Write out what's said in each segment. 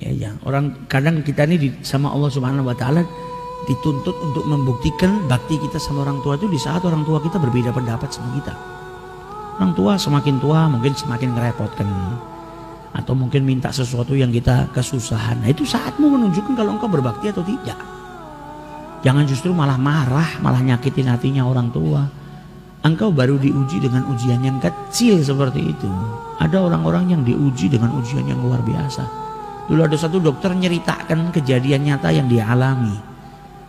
Ya, orang kadang kita ini sama Allah Subhanahu Wa Taala dituntut untuk membuktikan bakti kita sama orang tua itu di saat orang tua kita berbeda pendapat sama kita. Orang tua semakin tua mungkin semakin ngerepotkan, atau mungkin minta sesuatu yang kita kesusahan. Nah, itu saatmu menunjukkan kalau engkau berbakti atau tidak. Jangan justru malah marah, malah nyakitin hatinya orang tua. Engkau baru diuji dengan ujian yang kecil seperti itu. Ada orang-orang yang diuji dengan ujian yang luar biasa. Dulu ada satu dokter nyeritakan kejadian nyata yang dia alami.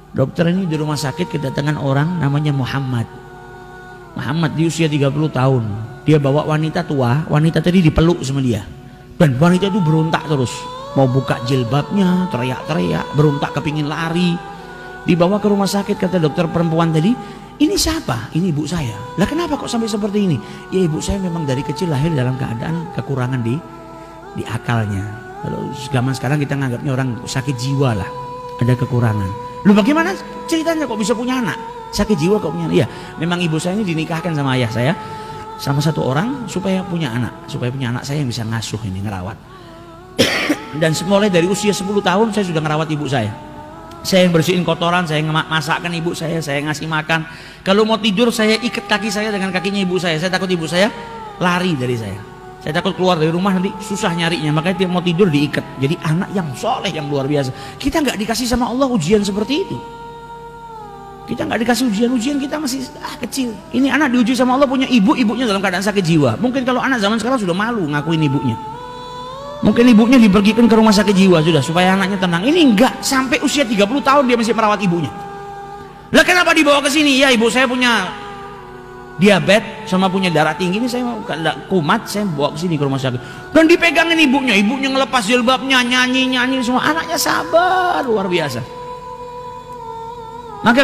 Dokter ini di rumah sakit kedatangan orang namanya Muhammad. Muhammad di usia 30 tahun. Dia bawa wanita tua, wanita tadi dipeluk sama dia. Dan wanita itu berontak terus. Mau buka jilbabnya, teriak-teriak, berontak kepingin lari. Dibawa ke rumah sakit, kata dokter perempuan tadi, ini siapa? Ini ibu saya. Lah kenapa kok sampai seperti ini? Ya ibu saya memang dari kecil lahir dalam keadaan kekurangan di akalnya. Kalau zaman sekarang kita nganggapnya orang sakit jiwa lah, ada kekurangan. Lu bagaimana ceritanya kok bisa punya anak? Sakit jiwa kok punya anak? Iya, memang ibu saya ini dinikahkan sama ayah saya sama satu orang supaya punya anak saya yang bisa ngasuh ini, ngerawat. Dan mulai dari usia 10 tahun saya sudah ngerawat ibu saya. Saya yang bersihin kotoran, saya yang masakkan ibu saya ngasih makan. Kalau mau tidur saya ikat kaki saya dengan kakinya ibu saya. Saya takut ibu saya lari dari saya. Saya takut keluar dari rumah nanti susah nyarinya, makanya dia mau tidur diikat. Jadi anak yang soleh yang luar biasa. Kita nggak dikasih sama Allah ujian seperti itu. Kita nggak dikasih ujian-ujian, kita masih kecil. Ini anak diuji sama Allah punya ibunya dalam keadaan sakit jiwa. Mungkin kalau anak zaman sekarang sudah malu ngakuin ibunya. Mungkin ibunya dipergikan ke rumah sakit jiwa sudah supaya anaknya tenang. Ini enggak, sampai usia 30 tahun dia masih merawat ibunya. Lah kenapa dibawa ke sini? Ya ibu saya punya diabetes sama punya darah tinggi, ini saya mau kumat, saya bawa ke sini ke rumah sakit. Dan dipegangin ibunya ngelepas jilbabnya, nyanyi semua, anaknya sabar luar biasa. Maka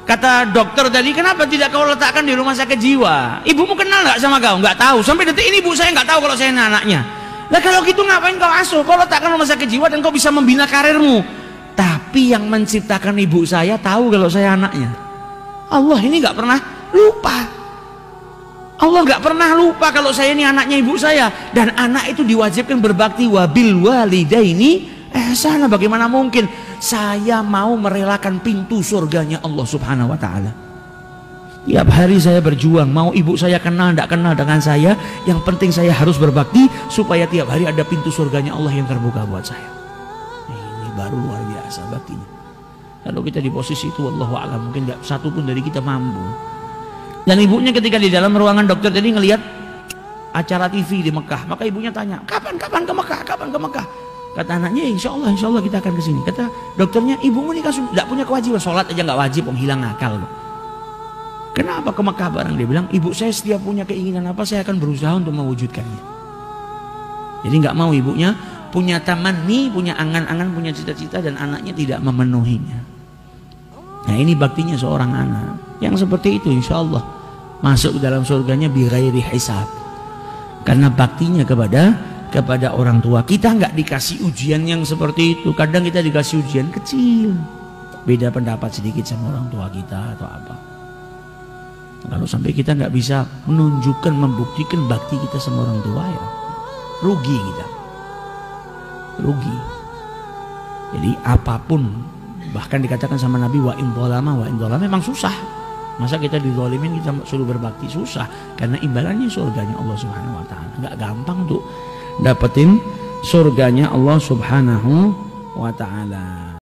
kata dokter tadi, kenapa tidak kau letakkan di rumah sakit jiwa? Ibumu kenal nggak sama kau? Nggak tahu. Sampai detik ini ibu saya nggak tahu kalau saya ini anaknya. Lah kalau gitu ngapain kau asuh? Kau letakkan rumah sakit jiwa dan kau bisa membina karirmu. Tapi yang menciptakan ibu saya tahu kalau saya anaknya. Allah ini nggak pernah lupa. Allah nggak pernah lupa kalau saya ini anaknya ibu saya. Dan anak itu diwajibkan berbakti, wabil walidaini ihsana. Bagaimana mungkin saya mau merelakan pintu surganya Allah Subhanahu Wa Taala? Tiap hari saya berjuang, mau ibu saya kenal tidak kenal dengan saya, yang penting saya harus berbakti supaya tiap hari ada pintu surganya Allah yang terbuka buat saya. Ini baru luar biasa baktinya. Kalau kita di posisi itu, wallahu a'lam, mungkin tidak satu pun dari kita mampu. Dan ibunya ketika di dalam ruangan dokter tadi ngelihat acara TV di Mekah, maka ibunya tanya, kapan ke Mekah? Kapan ke Mekah? Kata anaknya, insya Allah kita akan ke sini. Kata dokternya, ibumu ini kan tidak punya kewajiban, sholat aja nggak wajib, hilang akal. Kenapa ke Mekah bareng? Dia bilang, ibu saya setiap punya keinginan apa, saya akan berusaha untuk mewujudkannya. Jadi nggak mau ibunya punya tamanni, punya angan-angan, punya cita-cita, dan anaknya tidak memenuhinya. Nah ini baktinya seorang anak yang seperti itu, insya Allah masuk ke dalam surganya bighairi hisab, karena baktinya kepada orang tua. Kita nggak dikasih ujian yang seperti itu. Kadang kita dikasih ujian kecil, beda pendapat sedikit sama orang tua kita atau apa. Kalau sampai kita nggak bisa menunjukkan, membuktikan bakti kita sama orang tua, ya rugi kita, rugi. Jadi apapun, bahkan dikatakan sama Nabi, wa in dhalama memang susah. Masa kita dizalimin kita suruh berbakti? Susah, karena imbalannya surganya Allah Subhanahu Wa Taala. Nggak gampang untuk dapetin surganya Allah Subhanahu Wa Taala.